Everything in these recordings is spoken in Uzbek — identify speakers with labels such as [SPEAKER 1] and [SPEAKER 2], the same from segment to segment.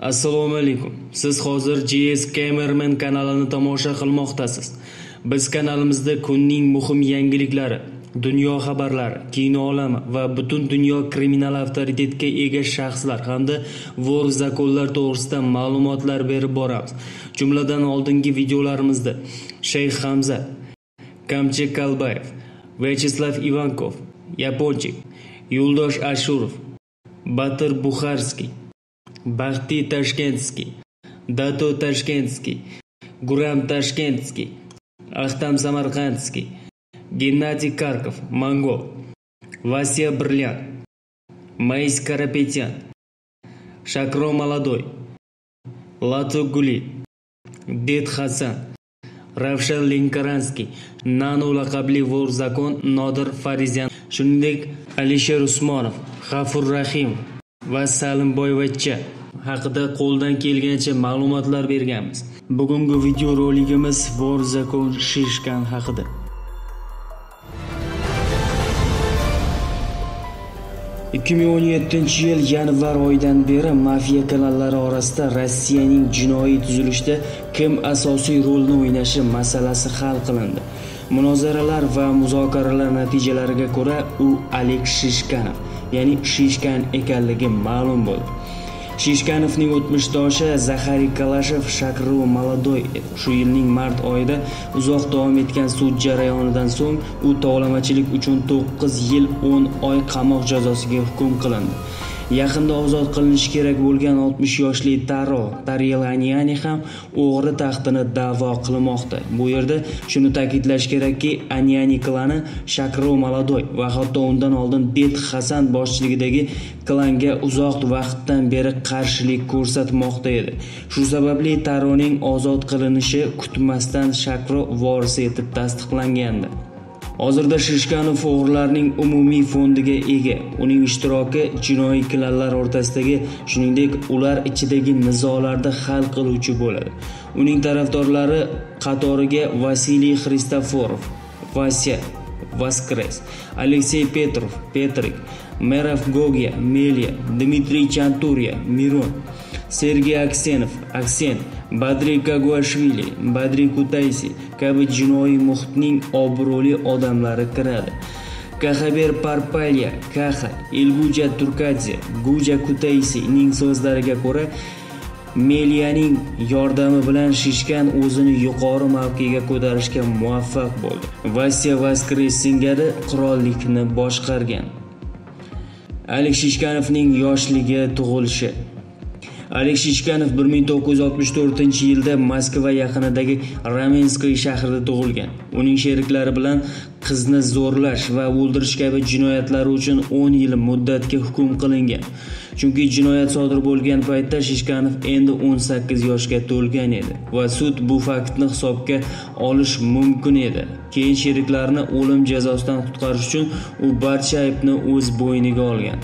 [SPEAKER 1] Assalomu alaykum. Siz hozir GS Cameraman kanalini tomosha qilmoqdasiz. Biz kanalimizda kunning muhim yangiliklari, dunyo xabarlari, kino olami va butun dunyo kriminal avtoritetga ega shaxslar hamda vor zakonlar to'g'risida ma'lumotlar berib boramiz. Jumladan oldingi videolarimizda Shayx Hamza, Kamchik Kalbayev, Vyacheslav Ivankov, Yaponchik, Yuldosh Ashurov, Batir Bukharskiy, Baxti Tashkentskiy, Dato Tashkentskiy, Guram Tashkentskiy, Ahtam Samarqandskiy, Gennadiy Karkov, Mongol, Vasya Brilyan, Mais Karapetyan, Shakro Maladoy, Lato Guli, Det Hasan, Ravshan Linkaranskiy, Nano laqabli vor zakon Nodir Farizyan, shuningdek Alisher Usmonov, G'afur Rahimov va Salimboyevcha haqida qo'ldan kelgancha ma'lumotlar berganmiz. Bugungi video roligimiz vor zakon Shishkan haqida. ...2017 yil yanvar oyidan beri mafiya kanallari orasida Rossiyaning jinoiy tuzilishida kim asosiy rolni o'ynashi masalasi hal qilindi. Munozaralar va muzokaralar natijalariga ko'ra u Oleg Shishkanov, ya'ni Shishkan ekanligi ma'lum bo'ldi. Shishkanovning o'tmishdoshi Zaxariy Kalashev Shakro Maladoy edi. Shu yilning mart oyida uzoq davom etgan sud jarayonidan so'ng u tovlamachilik uchun 9 yil 10 oy qamoq jazosiga hukm qilindi. Yaqinda ozod qilinishi kerak bo'lgan 60 yoshli Taro Taryelanyani ham o'g'ri taxtini da'vo qilmoqda. Bu yerda shuni ta'kidlash kerakki, Anyani klani Shakro Maladoy va hatto undan oldin Det Hasan boshchiligidagi klanga uzoq vaqtdan beri qarshilik ko'rsatmoqda edi. Shu sababli Taroning ozod qilinishi kutmasdan Shakro vorisi etib tasdiqlangandi. Hozirda Shishkanov o'g'rilarning umumiy fondiga ega. Uning ishtiroki jinoiy klanlar o'rtasidagi, shuningdek, ular ichidagi nizolarni hal qiluvchi bo'ladi. Uning tarafdorlari qatoriga Vasiliy Xristoforov, Vasya Vaskres, Aleksey Petrov, Petrik, Merov Gogya, Melia, Dmitriy Chanturya, Miron, Sergey Aksenov, Aksen, Badriy Kaguashvili, Badriy Kutaysi kabi jinoiy muhitning obro'li odamlari kiradi. Kaxaber Parpalya, Kaxa, Elguja Turkadze, Guja Kutaysining so'zlariga ko'ra, Meliyaning yordami bilan Shishkan o'zini yuqori mavqega ko'tarishga muvaffaq bo'ldi. Vasya Vaskres singari qirollikni boshqargan. Oleg Shishkanovning yoshligi, tug'ilishi. Oleg Shishkanov 1964-yilda Moskva yaqinidagi Ramenskoy shahrida tug'ilgan. Uning sheriklari bilan qizni zo'rlash va o'ldirish kabi jinoyatlari uchun 10 yil muddatga hukm qilingan. Chunki jinoyat sodir bo'lgan paytda Shishkanov endi 18 yoshga to'lgan edi va sud bu faktni hisobga olish mumkin edi. Keyin sheriklarini o'lim jazosidan qutqarish uchun u barcha aybni o'z bo'yniga olgan.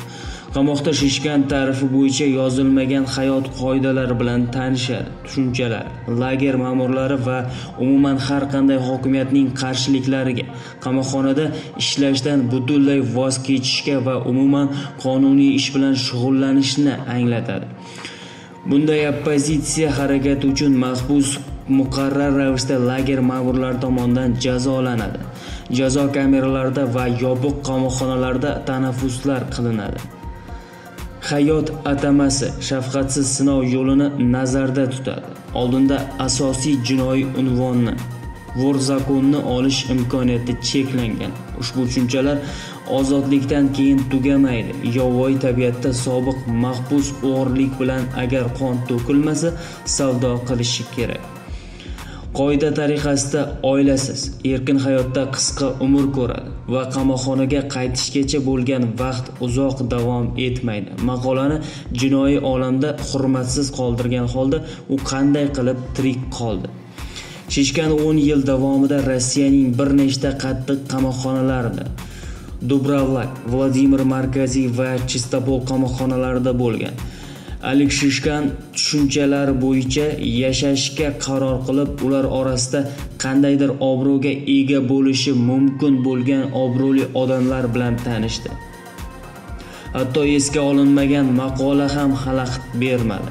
[SPEAKER 1] Qamoqda Shishkan tarifi bo'yicha yozilmagan hayot qoidalari bilan tanishadi. Tushunchalar, lager ma'murlari va umuman har qanday hokimiyatning qarshiliklariga, qamoqxonada ishlashdan butunlay voz kechishga va umuman qonuniy ish bilan shug'ullanishni anglatadi. Bunday oppozitsiya harakati uchun mahbus muqarrar ravishda lager ma'murlari tomonidan jazolanadi. Jazo kameralarida va yopiq qamoqxonalarda tanaffuslar qilinadi. Hayot atamasi shafqatsiz sinov yo'lini nazarda tutadi. Oldinda asosiy jinoiy unvonni, vor zakonni olish imkoniyati cheklangan. Ushbu tushunchalar ozodlikdan keyin tugamaydi. Yovvoyi tabiatda sobiq mahbus o'g'rilik bilan agar qon to'kilmasa, savdo qilishi kerak. Qoida tariqasida oilasiz, erkin hayotda qisqa umr ko'radi va qamoqxonaga qaytishgacha bo'lgan vaqt uzoq davom etmaydi. Maqolani jinoiy olamda hurmatsiz qoldirgan holda u qanday qilib tirik qoldi? Shishkan 10 yil davomida Rossiyaning bir nechta qattiq qamoqxonalarida, Dubrovlak, Vladimir markaziy va Chistopol qamoqxonalarida bo'lgan. Oleg Shishkan tushunchalari bo'yicha yashashga qaror qilib, ular orasida qandaydir obro'ga ega bo'lishi mumkin bo'lgan obro'li odamlar bilan tanishdi. Hatto esga olinmagan maqola ham xalaqit bermadi.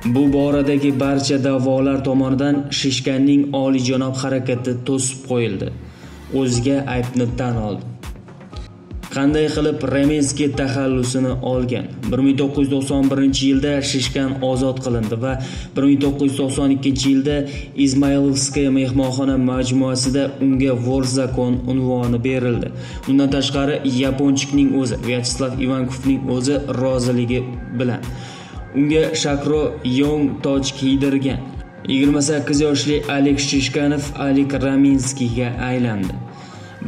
[SPEAKER 1] Bu boradagi barcha da'volar tomonidan Shishkanning oliyjanob harakati to'sib qo'yildi. O'ziga aybni tan oldi. Qanday qilib Ramenskiy taxallusini olgan? 1991-yilda Shishkan ozod qilindi va 1992-yilda Izmaylovskaya mehmonxona majmuasida unga Vorzakon unvoni berildi. Undan tashqari yaponchikning o'zi, Vyacheslav Ivankovning o'zi roziligi bilan unga Shakro Yong toj kiydirgan. 28 yoshli Alek Shishkanov Alek Ramenskiyga aylandi.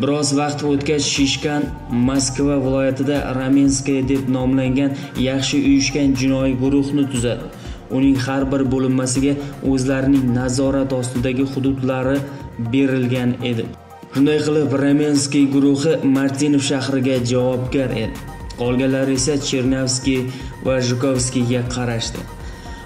[SPEAKER 1] Biroz vaqt o'tgach Shishkan Moskva viloyatida Ramenskaya deb nomlangan yaxshi uyushgan jinoiy guruhni tuzadi. Uning har bir bo'linmasiga o'zlarining nazorat ostidagi hududlari berilgan edi. Shunday qilib Ramenskiy guruhi Martinov shahriga javobgar edi. Qolganlari esa Chernavskiy va Zhukovskiyga qarashdi.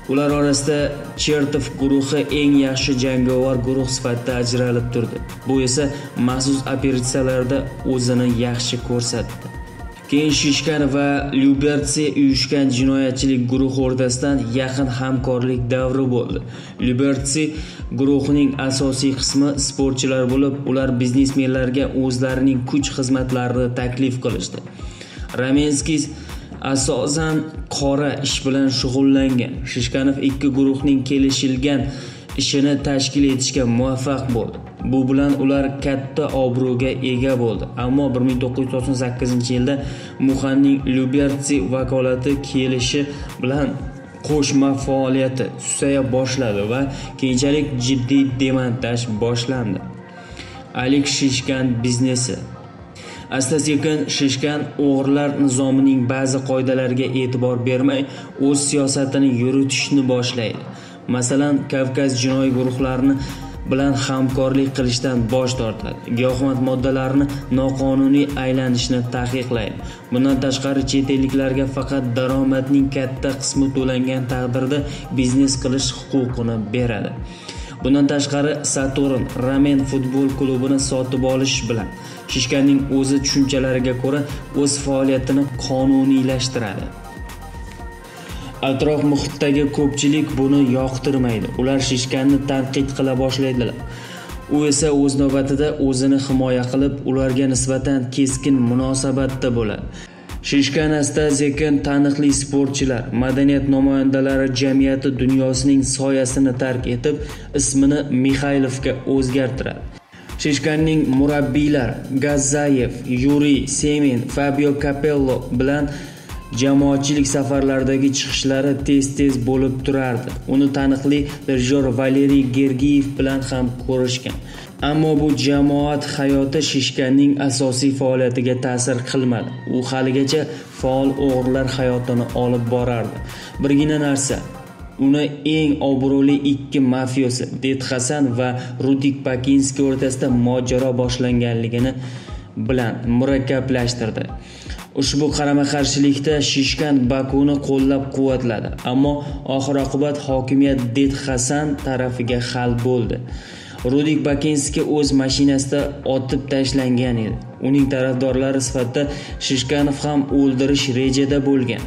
[SPEAKER 1] Ular orasida Chertov guruhi eng yaxshi jangovar guruh sifatida ajralib turdi. Bu esa maxsus operatsiyalarda o'zini yaxshi ko'rsatdi. Keyin Shishkan va Lyubertsi uyushgan jinoyatchilik guruhi o'rtasidan yaqin hamkorlik davri bo'ldi. Lyubertsi guruhining asosiy qismi sportchilar bo'lib, ular biznesmenlarga o'zlarining kuch xizmatlarini taklif qilishdi. Ramenskiy asosan qora ish bilan shug'ullangan. Shishkanov ikki guruhning kelishilgan ishini tashkil etishga muvaffaq bo'ldi. Bu bilan ular katta obro'ga ega bo'ldi. Ammo 1998-yilda Muxanning Lyubertsi vakolati kelishi bilan qo'shma faoliyati susaya boshladi va keyinchalik jiddiy demontaj boshlandi. Alek Shishkan biznesi. Asta-sekin Shishkan o'g'rilar nizomining ba'zi qoidalariga e'tibor bermay, o'z siyosatini yuritishni boshlaydi. Masalan, Kavkaz jinoiy guruhlarini bilan hamkorlik qilishdan bosh tortadi. Giyohvand moddalarni noqonuniy aylanishni taqiqlaydi. Bundan tashqari chet elliklarga faqat daromadning katta qismi to'langan taqdirda biznes qilish huquqini beradi. Bundan tashqari Saturn Ramen futbol klubini sotib olish bilan Shishkanning o'zi tushunchalariga ko'ra o'z faoliyatini qonuniylashtiradi. Atrof muhitdagi ko'pchilik buni yoqtirmaydi. Ular Shishkanni tanqid qila boshlaydilar. U esa o'z navbatida o'zini himoya qilib, ularga nisbatan keskin munosabatda bo'ladi. Shishkan asta-sekin taniqli sportchilar, madaniyat namoyandalari jamiyati dunyosining soyasini tark etib, ismini Mixaylovga o'zgartiradi. Shishkanning murabbiylar Gazzayev, Yuriy Semin, Fabio Capello bilan jamoatchilik safarlaridagi chiqishlari tez-tez bo'lib turardi. Uni taniqli dirijor Valeriy Gergiyev bilan ham ko'rishgan. Ammo bu jamoat hayoti Shishkanning asosiy faoliyatiga ta'sir qilmadi. U haligacha faol o'g'rilar hayotini olib borardi. Birgina narsa, uni eng obro'li ikki mafiosi Det Hasan va Rudik Bakinskiy o'rtasida mojaro boshlanganligini bilan murakkablashtirdi. Ushbu qarama-qarshilikda Shishkan Bakuni qo'llab-quvvatladi, ammo oxir-oqibat hokimiyat Det Hasan tarafiga hal bo'ldi. Rudik Bakinskiy o'z mashinasida otib tashlangan edi. Uning tarafdorlari sifatida Shishkanov ham o'ldirish rejada bo'lgan.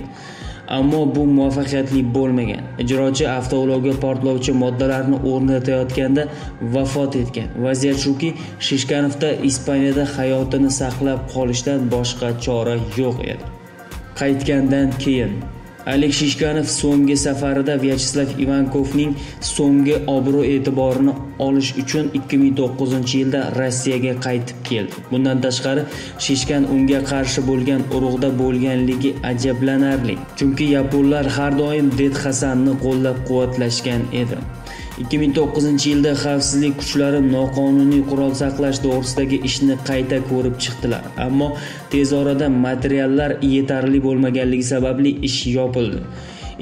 [SPEAKER 1] Ammo bu muvaffaqiyatli bo'lmagan. Ijrochi avtoulovga portlovchi moddalarni o'rnatayotganda vafot etgan. Vaziyat shuki, Shishkanovda Ispaniyada hayotini saqlab qolishdan boshqa chora yo'q edi. Qaytgandan keyin Alek Shishkanov so'nggi safarida Vyacheslav Ivankovning so'nggi obro'-e'tiborini olish uchun 2009-yilda Rossiyaga qaytib keldi. Bundan tashqari, Shishkan unga qarshi bo'lgan urug'da bo'lganligi ajablanarli. Chunki yaponlar har doim Det Hasanni qo'llab-quvvatlashgan edi. 2009-yilda xavfsizlik kuchlari noqonuniy qurol saqlash to'g'risidagi ishni qayta ko'rib chiqdilar. Ammo tez orada materiallar yetarli bo'lmaganligi sababli ish yopildi.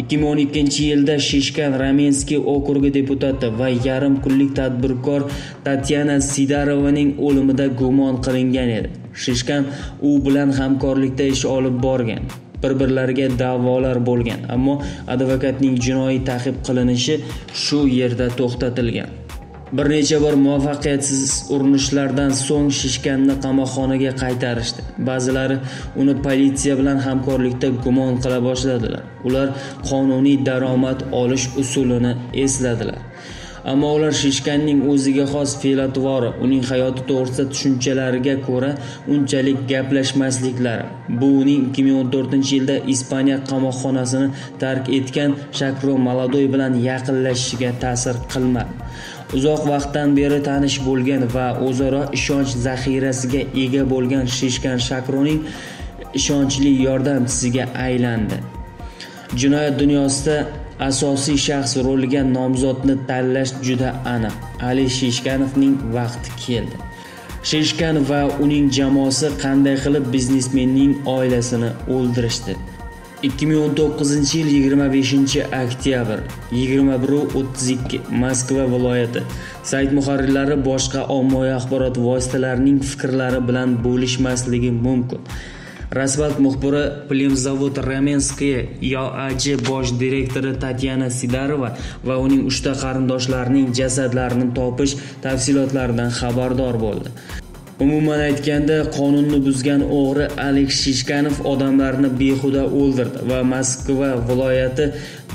[SPEAKER 1] 2012-yilda Shishkan Ramenskiy okrugi deputati va yarim kunlik tadbirkor Tatyana Sidarovaning o'limida gumon qilingan edi. Shishkan u bilan hamkorlikda ish olib borgan. Bir-birlariga da'volar bo'lgan, ammo advokatning jinoiy ta'qib qilinishi shu yerda to'xtatilgan. Bir necha bor muvaffaqiyatsiz urinishlardan so'ng Shishkanni qamoqxonaga qaytarishdi. Ba'zilari uni politsiya bilan hamkorlikda gumon qila boshladilar. Ular qonuniy daromad olish usulini esladilar. Ammo ular Shishkanning o'ziga xos fe'l-atvori, uning hayoti to'g'risida tushunchalariga ko'ra unchalik gaplashmasliklari, bu uning 2014-yilda Ispaniya qamoqxonasini tark etgan Shakro Maladoy bilan yaqinlashishiga ta'sir qilmadi. Uzoq vaqtdan beri tanish bo'lgan va o'zaro ishonch zaxirasiga ega bo'lgan Shishkan Shakroning ishonchli yordamchisiga aylandi. Jinoyat dunyosida asosiy shaxs roliga nomzodni tanlash juda aniq. Ali Shishkanovning vaqti keldi. Shishkan va uning jamoasi qanday qilib biznesmenning oilasini o'ldirishdi? 2019-yil 25-oktyabr 21:32 Moskva viloyati. Sayt muharrirlari boshqa ommaviy axborot vositalarining fikrlari bilan bo'lishmasligi mumkin. Rasvalt muxbiri Plemzavod Ramenskaya YOAJ bosh direktori Tatyana Sidarova va uning 3 ta qarindoshlarining jasadlarini topish tafsilotlaridan xabardor bo'ldi. Umuman aytganda, qonunni buzgan o'g'ri Alex Shishkanov odamlarni behuda o'ldirdi va Moskva viloyati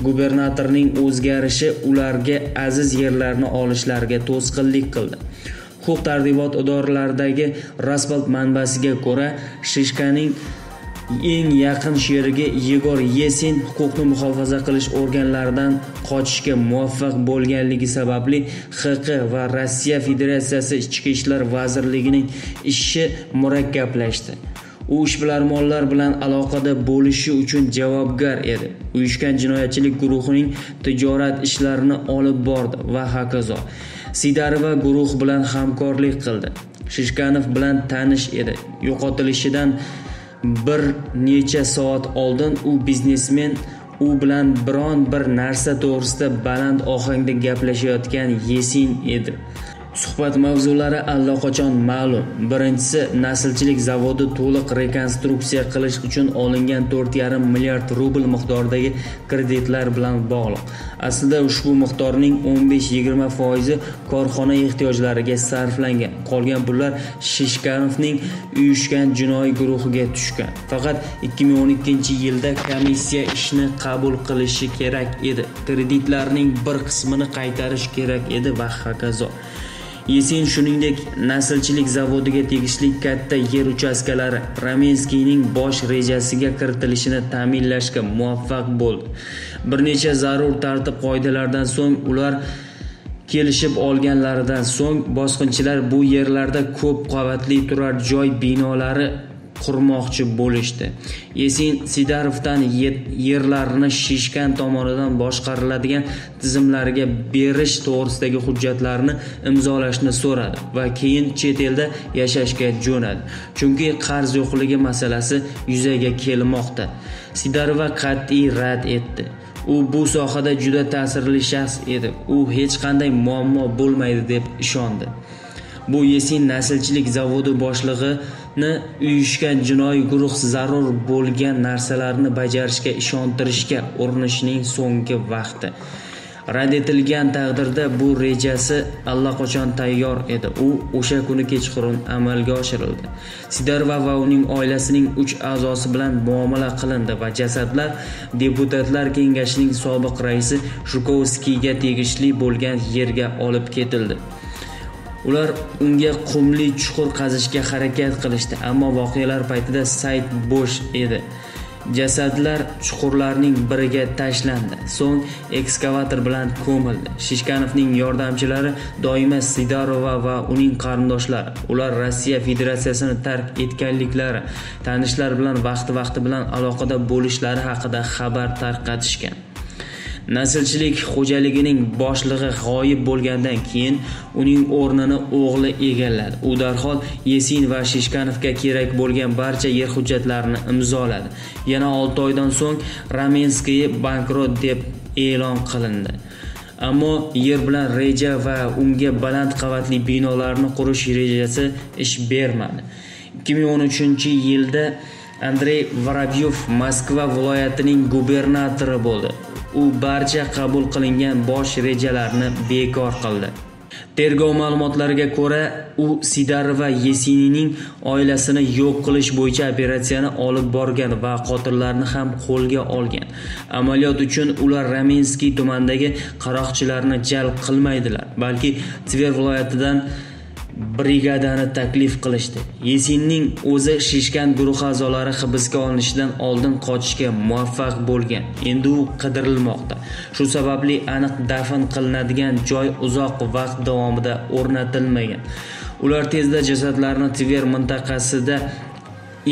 [SPEAKER 1] gubernatorining o'zgarishi ularga aziz yerlarni olishlariga to'sqinlik qildi. Huquq-tartibot idoralaridagi Rasvalt manbasiga ko'ra, Shishkaning eng yaqin sherigi Yegor Yesin huquqni muhofaza qilish organlaridan qochishga muvaffaq bo'lganligi sababli XQ va Rossiya Federatsiyasi Ichki ishlar vazirligining ishi murakkablashdi. U ishbilarmonlar bilan aloqada bo'lishi uchun javobgar edi. Uyushgan jinoyatchilik guruhining tijorat ishlarini olib bordi va hokazo. Sidarova guruh bilan hamkorlik qildi. Shishkanov bilan tanish edi. Yo'qotilishidan bir necha soat oldin u biznesmen u bilan biron bir narsa to'g'risida baland ohangda gaplashayotgan Yesin edi. Suhbat mavzulari allaqachon ma'lum. Birinchisi, naslchilik zavodi to'liq rekonstruksiya qilish uchun olingan 4,5 milliard rubl miqdoridagi kreditlar bilan bog'liq. Aslida ushbu miqdorning 15-20% korxona ehtiyojlariga sarflangan. Qolgan pullar Shishkanovning uyushgan jinoiy guruhiga tushgan. Faqat 2012-yilda komissiya ishni qabul qilishi kerak edi. Kreditlarning bir qismini qaytarish kerak edi va hokazo. Yesin shuningdek naslchilik zavodiga tegishli katta yer uchastkalari Ramenskiyning bosh rejasiga kiritilishini ta'minlashga muvaffaq bo'ldi. Bir necha zarur tartib-qoidalardan so'ng ular kelishib olganlaridan so'ng bosqinchilar bu yerlarda ko'p qavatli turar joy binolari qurmoqchi bo'lishdi. Yesin Sidarovdan yerlarni Shishkan tomonidan boshqariladigan tizimlarga berish to'g'risidagi hujjatlarni imzolashni so'radi va keyin chet elda yashashga jo'nadi. Chunki qarz yo'qligi masalasi yuzaga kelmoqda. Sidarova qat'iy rad etdi. U bu sohada juda ta'sirli shaxs edi. U hech qanday muammo bo'lmaydi deb ishondi. Bu Yesin naslchilik zavodi boshlig'ini uyushgan jinoiy guruh zarur bo'lgan narsalarni bajarishga ishontirishga urinishining so'nggi vaqti. Rad etilgan taqdirda bu rejasi allaqachon tayyor edi. U o'sha kuni kechqurun amalga oshirildi. Sidarova va uning oilasining 3 a'zosi bilan muomala qilindi va jasadlar deputatlar kengashining sobiq raisi Shukovskiyga tegishli bo'lgan yerga olib ketildi. Ular unga qumli chuqur qazishga harakat qilishdi, ammo voqealar paytida sayt bo'sh edi. Jasadlar chuqurlarning biriga tashlandi, so'ng ekskavator bilan ko'mildi. Shishkanovning yordamchilari doimo Sidarova va uning qarindoshlari, ular Rossiya Federatsiyasini tark etganliklari, tanishlar bilan vaqti bilan aloqada bo'lishlari haqida xabar tarqatishgan. Naslchilik xo'jaligining boshlig'i g'oyib bo'lgandan keyin uning o'rnini o'g'li egalladi. U darhol Yesin va Shishkanovga kerak bo'lgan barcha yer hujjatlarini imzoladi. Yana 6 oydan so'ng Ramenskiy bankrot deb e'lon qilindi. Ammo yer bilan reja va unga baland qavatli binolarni qurish rejasi ish bermadi. 2013-yilda Andrey Vorobyov Moskva viloyatining gubernatori bo'ldi. U barcha qabul qilingan bosh rejalarni bekor qildi. Tergov ma'lumotlariga ko'ra, u Sidar va Yesinining oilasini yo'q qilish bo'yicha operatsiyani olib borgan va qotillarni ham qo'lga olgan. Amaliyot uchun ular Ramenskiy tumanidagi qaroqchilarni jalb qilmaydilar, balki Tver viloyatidan brigadani taklif qilishdi. Yesinning o'zi Shishkan guruh a'zolari hibsga olinishidan oldin qochishga muvaffaq bo'lgan. Endi u qidirilmoqda. Shu sababli aniq dafn qilinadigan joy uzoq vaqt davomida o'rnatilmagan. Ular tezda jasadlarni Tver mintaqasida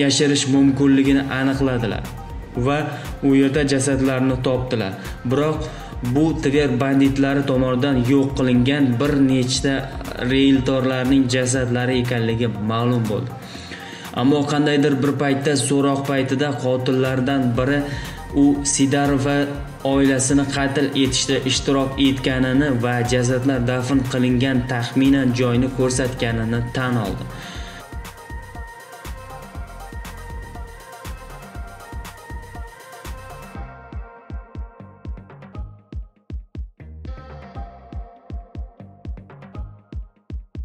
[SPEAKER 1] yashirish mumkinligini aniqladilar va u yerda jasadlarni topdilar. Biroq bu Tver banditlari tomonidan yo'q qilingan bir nechta realtorlarning jasadlari ekanligi ma'lum bo'ldi. Ammo qandaydir bir paytda so'roq paytida qotillardan biri u Sidar va oilasini qatl etishda ishtirok etganini va jasadlar dafn qilingan taxminan joyni ko'rsatganini tan oldi.